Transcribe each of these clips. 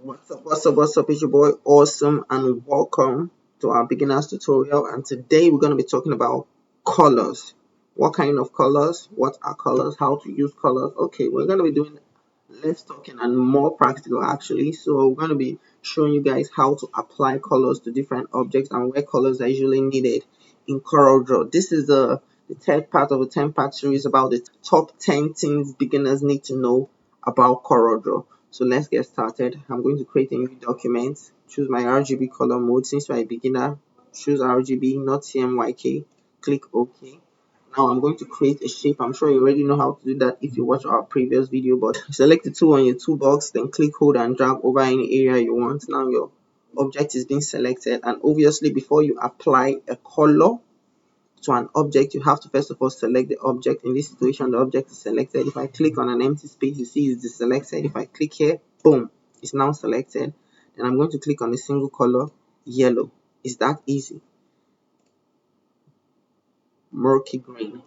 What's up? It's your boy Awesome, and welcome to our beginners tutorial. And today we're going to be talking about colors. What kind of colors? What are colors? How to use colors? Okay, we're going to be doing less talking and more practical actually. So we're going to be showing you guys how to apply colors to different objects and where colors are usually needed in CorelDraw. This is the third part of a 10-part series about the top 10 things beginners need to know about CorelDraw. So let's get started. I'm going to create a new document, choose my RGB color mode. Since you're a beginner, choose RGB, not CMYK. Click OK. Now I'm going to create a shape. I'm sure you already know how to do that if you watch our previous video, but select the tool on your toolbox, then click, hold and drag over any area you want. Now your object is being selected, and obviously before you apply a color to an object, you have to first of all select the object. In this situation, the object is selected. If I click on an empty space, you see it's deselected. If I click here, boom, it's now selected. Then I'm going to click on a single color, yellow. It's that easy. Murky green,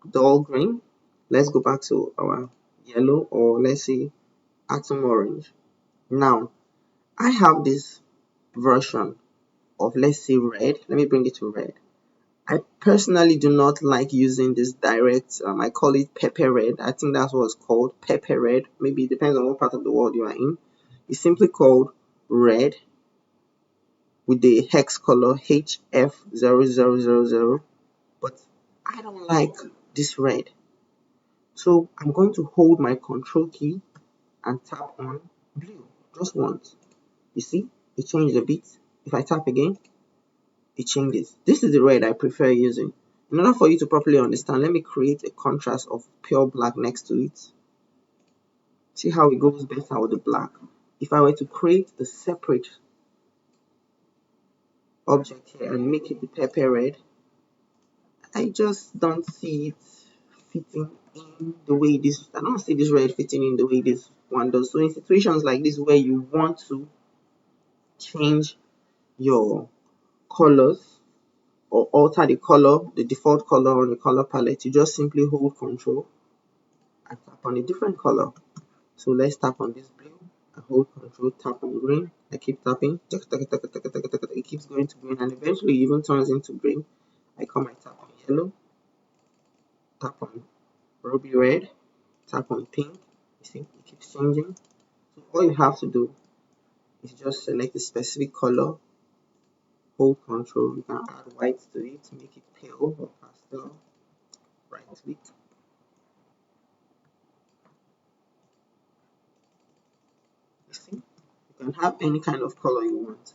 dull green. Let's go back to our yellow, or let's say atom orange. Now I have this version of, let's say, red. Let me bring it to red. I personally do not like using this direct, I call it pepper red. I think that's what it's called, pepper red. Maybe it depends on what part of the world you are in. It's simply called red with the hex color HF0000. But I don't like this red. So I'm going to hold my control key and tap on blue just once. You see, it changed a bit. If I tap again, it changes. This is the red I prefer using. In order for you to properly understand, let me create a contrast of pure black next to it. See how it goes better with the black. If I were to create a separate object here and make it the pepper red, I just don't see it fitting in the way this, I don't see this red fitting in the way this one does. So in situations like this where you want to change your colors or alter the color, the default color on the color palette, you just simply hold control and tap on a different color. So let's tap on this blue, I hold control, tap on green, I keep tapping, it keeps going to green, and eventually it even turns into green. I come and tap on yellow, tap on ruby red, tap on pink. You see, it keeps changing. So all you have to do is just select a specific color, hold control, you can add white to it to make it pale or pastel, right click. You see, you can have any kind of color you want.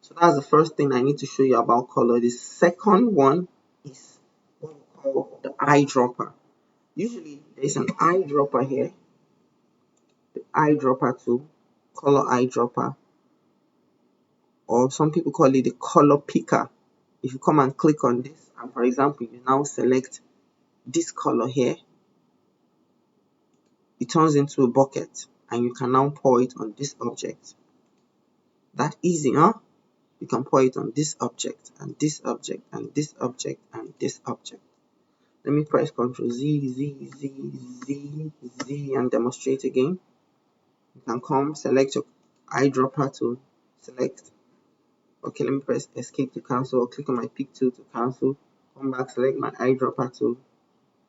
So that's the first thing I need to show you about color. The second one is what we call the eyedropper. Usually there's an eyedropper here, the eyedropper tool, color eyedropper, or some people call it the color picker. If you come and click on this, and for example, you now select this color here, it turns into a bucket, and you can now pour it on this object. That easy, huh? You can pour it on this object, and this object, and this object, and this object. Let me press Ctrl Z, Z, Z, Z, Z, and demonstrate again. You can come, select your eyedropper to select. Okay, let me press Escape to cancel, or click on my pick tool to cancel. Come back, select my eyedropper to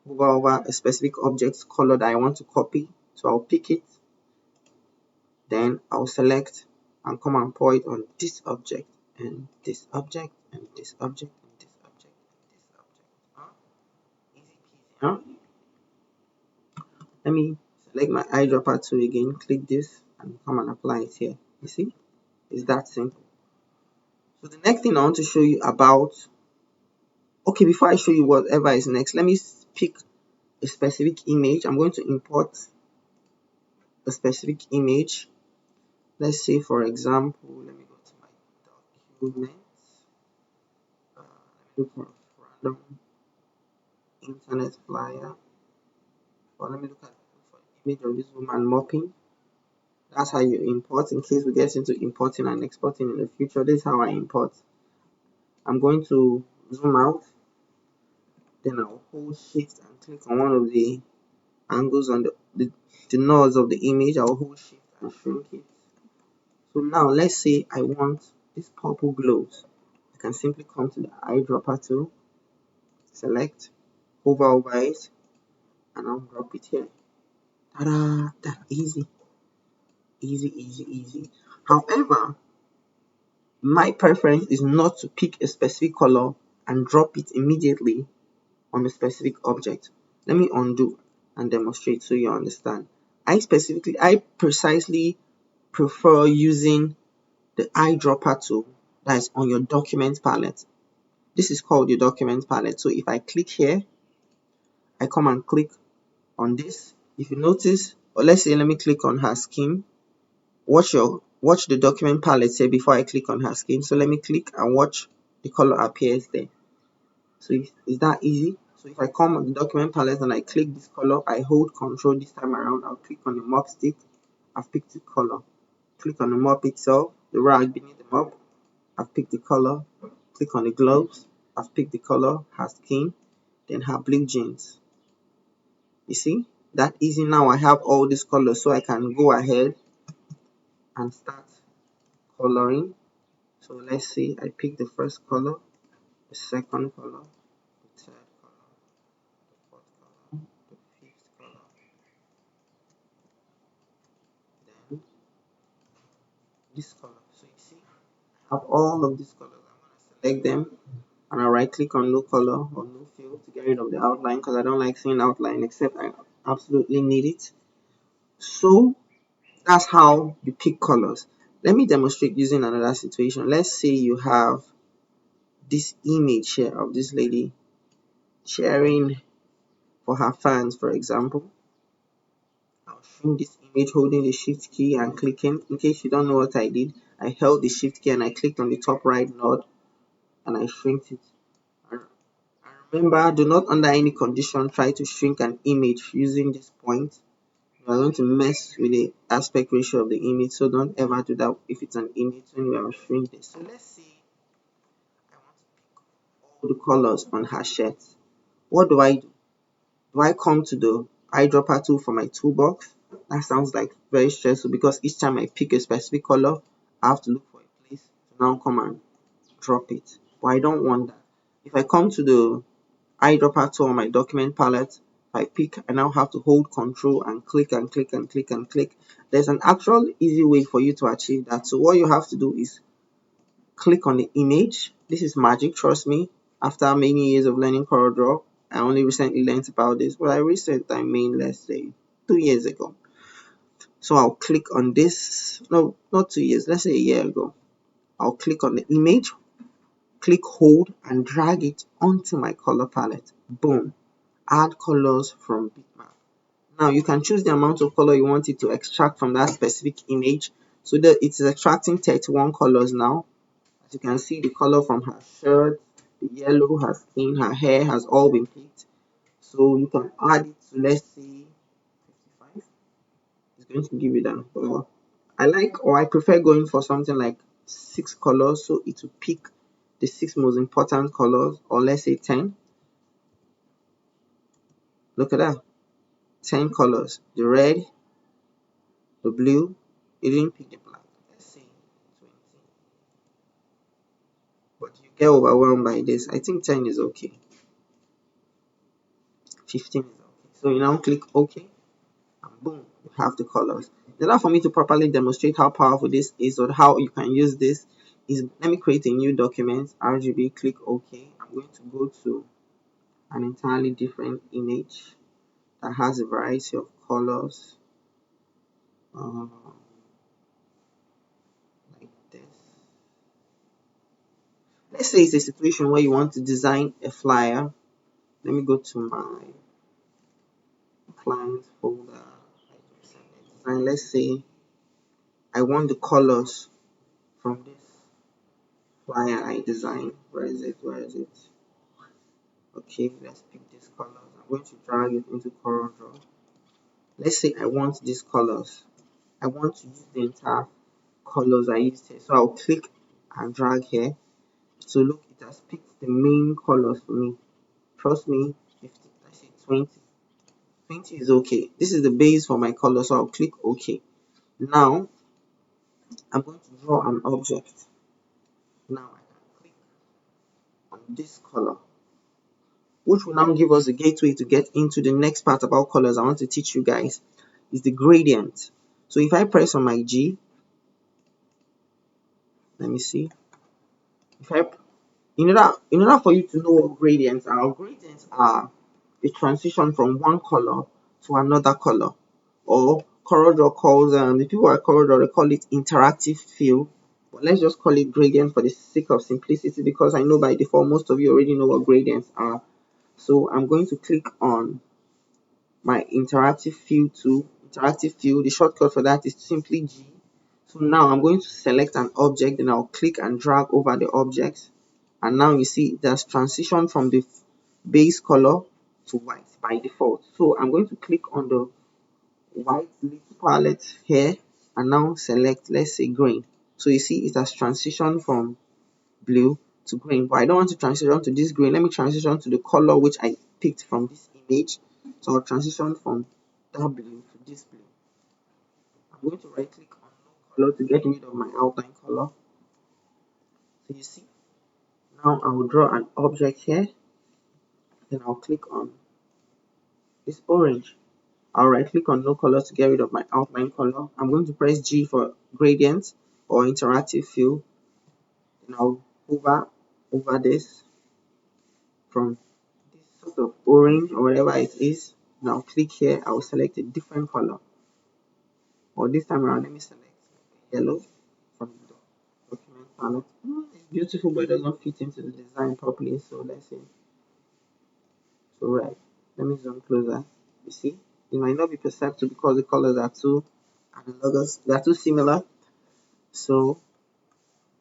hover over a specific object's color that I want to copy. So I'll pick it, then I'll select and come and pour it on this object, and this object, and this object, and this object, and this object. Huh? Easy peasy, huh? Let me select my eyedropper tool again, click this, and come and apply it here. You see, it's that simple. So the next thing I want to show you about, okay, before I show you whatever is next, let me pick a specific image. I'm going to import a specific image. Let's say, for example, let me go to my documents. Let me look for a random internet flyer. Or let me look for an image of this woman mopping. That's how you import, in case we get into importing and exporting in the future. This is how I import. I'm going to zoom out, then I'll hold shift and click on one of the angles on the nodes of the image. I'll hold shift and shrink it. So now let's say I want this purple glows. I can simply come to the eyedropper tool, select, hover over it, and I'll drop it here. Ta-da! That easy, easy, easy, easy. However, my preference is not to pick a specific color and drop it immediately on a specific object. Let me undo and demonstrate so you understand. I precisely prefer using the eyedropper tool that is on your document palette. This is called your document palette. So if I click here, I come and click on this. If you notice, or let's say let me click on her skin. Watch the document palette here before I click on her skin. So let me click and watch the color appears there. So is that easy? So if I come on the document palette and I click this color, I hold Control this time around. I'll click on the mop stick. I've picked the color. Click on the mop itself, the rag beneath the mop. I've picked the color. Click on the gloves. I've picked the color, her skin, then her blue jeans. You see? That easy. Now I have all these colors, so I can go ahead and start coloring. So let's see, I pick the first color, the second color, the third color, the fourth color, the fifth color, then this color. So you see, I have all of these colors. I'm going to select them and I right click on no color or no fill to get rid of the outline because I don't like seeing outline except I absolutely need it. So that's how you pick colors. Let me demonstrate using another situation. Let's say you have this image here of this lady cheering for her fans, for example. I'll shrink this image holding the shift key and clicking. In case you don't know what I did, I held the shift key and I clicked on the top right node and I shrinked it. And remember, do not under any condition try to shrink an image using this point. You are going to mess with the aspect ratio of the image, so don't ever do that if it's an image when we are shrink this. So let's say I want to pick all the colors on her shirt. What do I do? Do I come to the eyedropper tool for my toolbox? That sounds like very stressful because each time I pick a specific color, I have to look for a place to now come and drop it. But I don't want that. If I come to the eyedropper tool on my document palette, if I pick, I now have to hold Control and click and click and click and click. There's an actual easy way for you to achieve that. So what you have to do is click on the image. This is magic, trust me. After many years of learning CorelDraw, I only recently learned about this. Well, I mean, let's say 2 years ago. So I'll click on this. No, not 2 years. Let's say a year ago. I'll click on the image, click hold, and drag it onto my color palette. Boom. Add colors from bitmap. Now you can choose the amount of color you want it to extract from that specific image. So that it is extracting 31 colors now. As you can see, the color from her shirt, the yellow, her skin, her hair has all been picked. So you can add it to, let's say, 55. It's going to give you that. But I prefer going for something like 6 colors, so it will pick the 6 most important colors, or let's say 10. Look at that, 10 colors. The red, the blue, it didn't pick the black. Let's say 20. But you get overwhelmed by this. I think 10 is okay. 15 is okay. So you now click OK, and boom, you have the colors. In order for me to properly demonstrate how powerful this is or how you can use this, let me create a new document, RGB, click OK. I'm going to go to an entirely different image that has a variety of colors, like this. Let's say it's a situation where you want to design a flyer. Let me go to my client folder. And let's say I want the colors from this flyer I designed. Where is it? Okay, let's pick these colors. I'm going to drag it into CorelDraw. Let's say I want these colors. I want to use the entire colors I used here. So I'll click and drag here. So look, it has picked the main colors for me. Trust me, 50, let's say 20. 20 is okay. This is the base for my color, so I'll click OK. Now I'm going to draw an object. Now I can click on this color, which will now give us a gateway to get into the next part about colors I want to teach you guys, is the gradient. So if I press on my G, let me see. If I in order for you to know what gradients are a transition from one color to another color, or CorelDraw calls the people at CorelDraw, they call it interactive fill. But let's just call it gradient for the sake of simplicity, because I know by default most of you already know what gradients are. So I'm going to click on my interactive fill tool. Interactive fill, the shortcut for that is simply G. So now I'm going to select an object, then I'll click and drag over the object, and now you see there's transition from the base color to white by default. So I'm going to click on the white little palette here and now select, let's say, green. So you see it has transitioned from blue to green, but I don't want to transition to this green. Let me transition to the color which I picked from this image. So I'll transition from that blue to this blue. I'm going to right click on no color to get rid of my outline color. So you see, now I will draw an object here, then I'll click on this orange. I'll right click on no color to get rid of my outline color. I'm going to press G for gradient or interactive fill, and I'll hover over this from this sort of orange or whatever it is. Now click here, I will select a different color, or this time around let me select yellow from the document palette. It's beautiful, but it does not fit into the design properly, so let's see. So red. Let me zoom closer. You see, it might not be perceptible because the colors are too analogous, they are too similar. So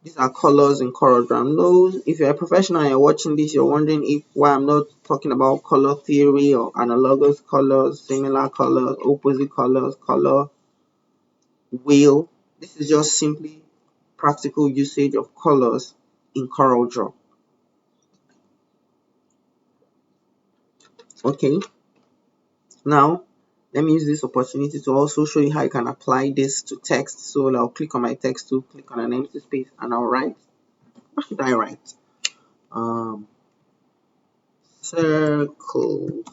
these are colors in CorelDraw. No, if you're a professional and you're watching this, you're wondering if why I'm not talking about color theory or analogous colors, similar colors, opposite colors, color wheel. This is just simply practical usage of colors in CorelDraw. Okay, now let me use this opportunity to also show you how you can apply this to text. So I'll click on my text tool, click on an empty space, and I'll write. What should I write? Circles.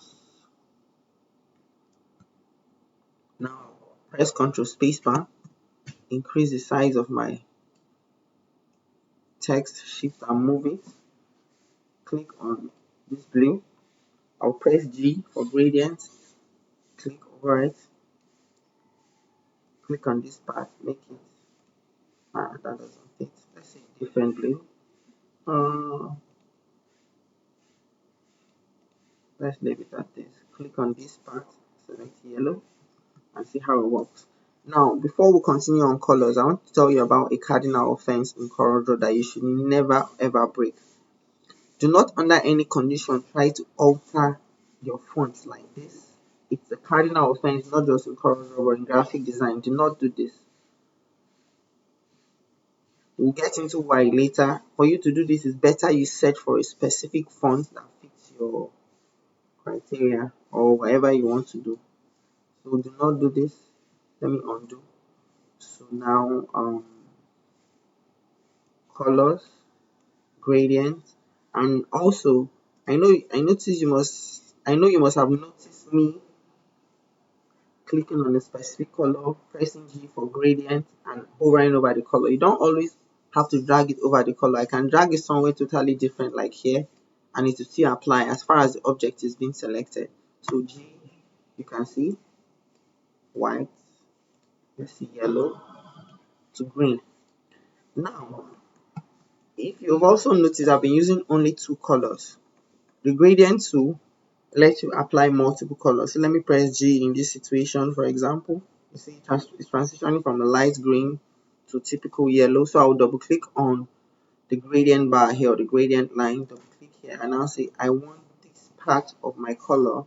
Now press Ctrl spacebar, increase the size of my text, shift and move it. Click on this blue. I'll press G for gradient, click over it, click on this part, make it that doesn't fit. Let's say different blue. Let's leave it at this. Click on this part, select yellow, and see how it works. Now, before we continue on colors, I want to tell you about a cardinal offense in CorelDraw that you should never ever break. Do not under any condition try to alter your font like this. It's a cardinal offense, not just in CorelDraw but in graphic design. Do not do this. We'll get into why later. For you to do this, it's better you search for a specific font that fits your criteria or whatever you want to do. So do not do this. Let me undo. So now colors, gradient, and also I know you must have noticed me clicking on a specific color, pressing G for gradient, and hovering over the color. You don't always have to drag it over the color. I can drag it somewhere totally different, like here, and it will still apply as far as the object is being selected. So G, you can see white, let's see yellow to green. Now, if you've also noticed, I've been using only two colors. The gradient tool lets you apply multiple colors. So let me press G in this situation, for example. You see it's transitioning from a light green to typical yellow. So I will double click on the gradient bar here, or the gradient line, double click here, and I'll say I want this part of my color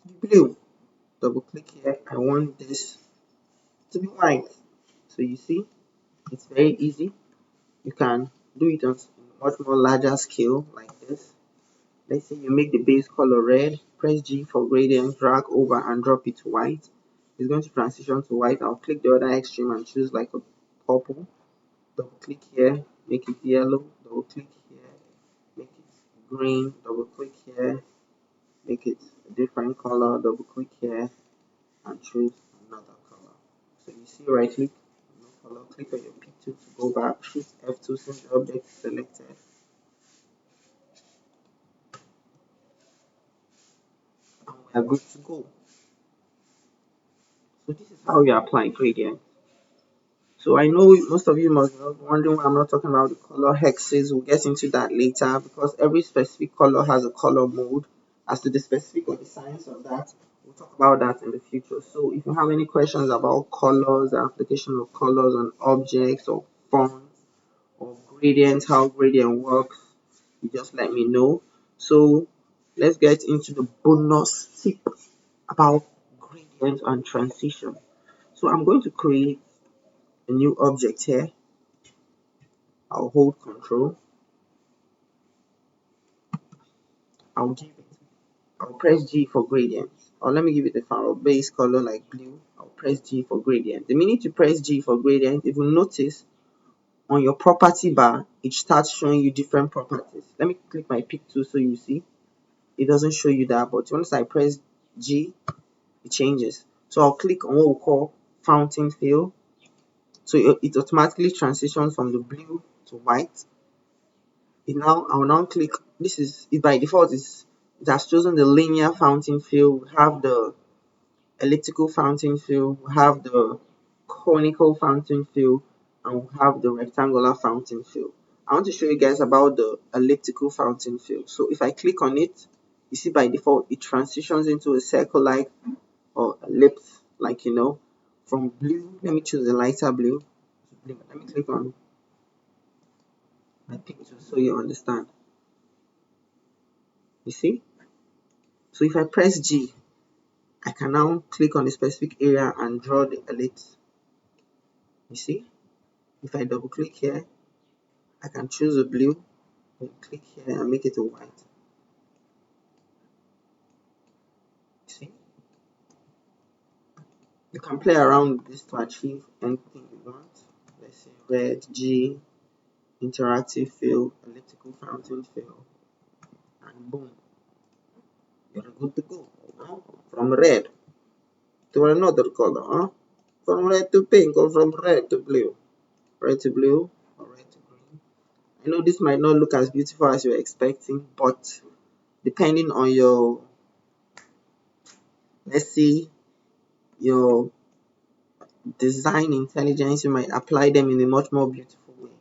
to be blue. Double click here, I want this to be white. So you see, it's very easy. You can do it on a much more larger scale like this. Let's say you make the base color red, press G for gradient, drag over and drop it to white. it's going to transition to white. I'll click the other extreme and choose like a purple. Double click here, make it yellow. Double click here, make it green. Double click here, make it a different color. Double click here and choose another color. So you see, right click, no color. Click on your pick tool to go back. Shift F2 since the object is selected. And we are good to go. So this is how you apply gradient. So I know most of you must be wondering why I'm not talking about the color hexes. We'll get into that later because every specific color has a color mode. As to the specific or the science of that, we'll talk about that in the future. So if you have any questions about colors, the application of colors on objects or fonts or gradients, how gradient works, you just let me know. So let's get into the bonus tip about gradient and transition. So I'm going to create a new object here. I'll hold control. I'll press G for gradient. Or let me give it a base color like blue. I'll press G for gradient. The minute you press G for gradient, if you notice on your property bar, it starts showing you different properties. Let me click my pick tool so you see. It doesn't show you that, but once I press G, it changes. So I'll click on what we call fountain fill. So it automatically transitions from the blue to white. I will now click. This is it by default. It has chosen the linear fountain fill. We have the elliptical fountain fill. We have the conical fountain fill, and we have the rectangular fountain fill. I want to show you guys about the elliptical fountain fill. So if I click on it, you see by default it transitions into a circle like or ellipse, like from blue. Let me choose the lighter blue. Let me click on my picture so you understand. You see? So if I press G, I can now click on a specific area and draw the ellipse. You see? If I double click here, I can choose a blue, and click here and make it a white. See? You can play around with this to achieve anything you want. Let's say red, G, interactive fill, elliptical fountain fill, and boom, you're good to go. From red to another color, from red to pink or from red to blue, red to blue or red to green. I know this might not look as beautiful as you're expecting, but depending on your, let's see, your design intelligence, you might apply them in a much more beautiful way.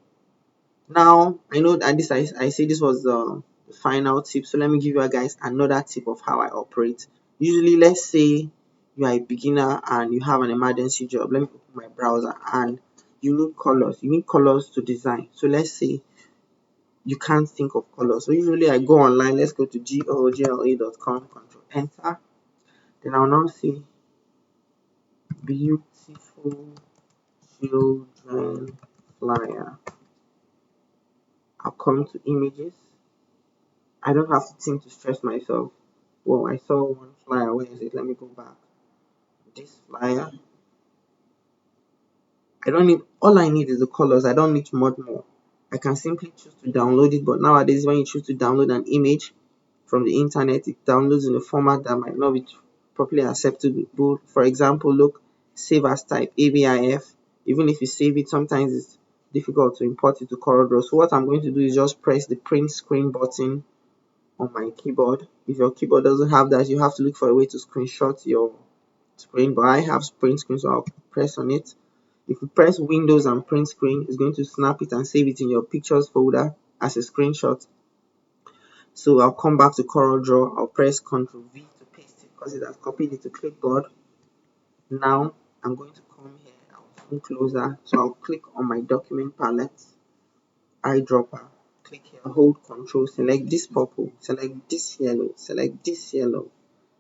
Now, I know that I say this was the final tip, so let me give you guys another tip of how I operate. Usually, let's say you are a beginner and you have an emergency job. Let me open my browser and you need colors. You need colors to design. So let's say you can't think of colors. So usually I go online. Let's go to coreldraw.com, control enter. Then I'll now see beautiful children flyer. I'll come to images. I don't have to think to stress myself. Well, I saw one flyer. Where is it? Let me go back. This flyer. All I need is the colors. I don't need much more. I can simply choose to download it. But nowadays, when you choose to download an image from the internet, it downloads in a format that might not be properly acceptable. For example, look, save as type AVIF. Even if you save it, sometimes it's difficult to import it to CorelDraw. So what I'm going to do is just press the print screen button on my keyboard. If your keyboard doesn't have that, you have to look for a way to screenshot your screen, but I have print screen, so I'll press on it. If you press Windows and print screen, it's going to snap it and save it in your pictures folder as a screenshot. So I'll come back to CorelDraw. I'll press Ctrl V to paste it because it has copied it to clipboard. Now I'm going to come here. I'll zoom closer. So I'll click on my document palette, eyedropper. Click here, hold Control, select this purple, select this yellow, select this yellow,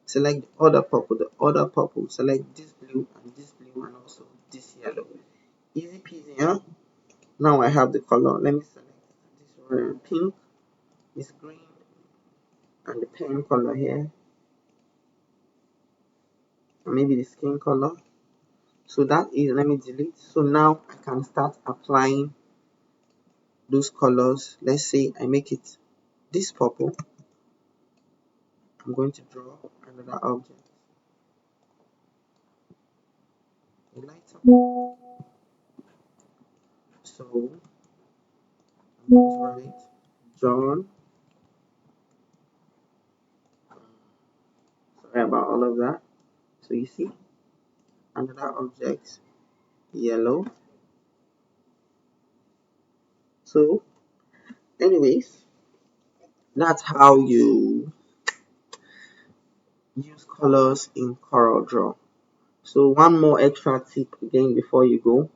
select the other purple, select this blue and also this yellow. Easy peasy, huh? Now I have the color. Let me select this pink, this green, and the pen color here, and maybe the skin color. So that is, let me delete. So now I can start applying those colors. Let's say I make it this purple. I'm going to draw another object, a lighter. So I'm going to write John. Sorry about all of that. So you see another object, yellow. So anyways, that's how you use colors in CorelDraw. So one more extra tip again before you go.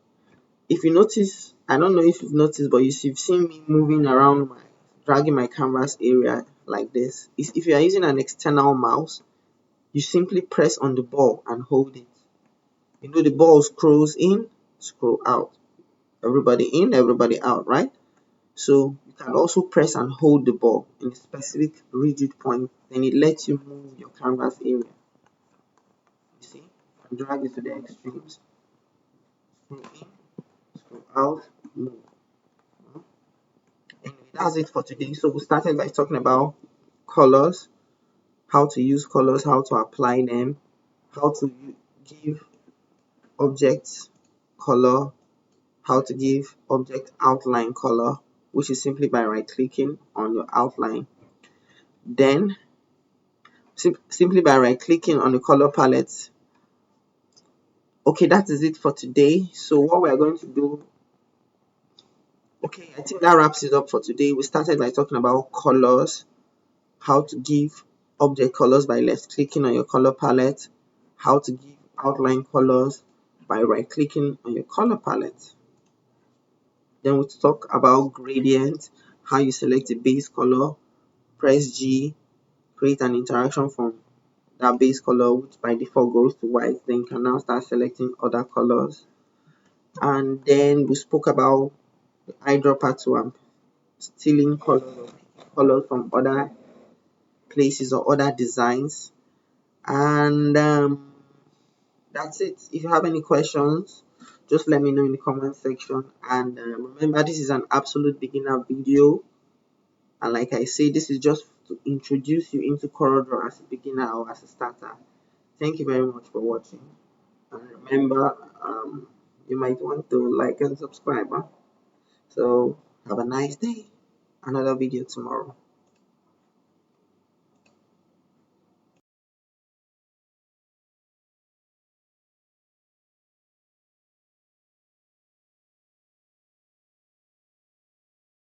If you notice, I don't know if you've noticed, but you've seen me moving around dragging my canvas area like this. If you are using an external mouse, you simply press on the ball and hold it. You know the ball scrolls in, scroll out. Everybody in, everybody out, right? So you can also press and hold the ball in a specific rigid point, then it lets you move your canvas area. You see, and drag it to the extremes. Scroll in, scroll out, move. Anyway, that's it for today. So we started by talking about colors, how to use colors, how to apply them, how to give objects color, how to give object outline color, which is simply by right clicking on your outline. Then simply by right clicking on the color palette. Okay, that is it for today. So what we are going to do, okay, I think that wraps it up for today. We started by talking about colors, how to give object colors by left clicking on your color palette, how to give outline colors by right clicking on your color palette. Then we'll talk about gradient, how you select a base color, press G, create an interaction from that base color, which by default goes to white. Then you can now start selecting other colors. And then we spoke about the eyedropper tool and stealing colors from other places or other designs. And that's it. If you have any questions, just let me know in the comment section. And remember, this is an absolute beginner video, and like I say, this is just to introduce you into CorelDraw as a beginner or as a starter. Thank you very much for watching, and remember, you might want to like and subscribe. So have a nice day. Another video tomorrow.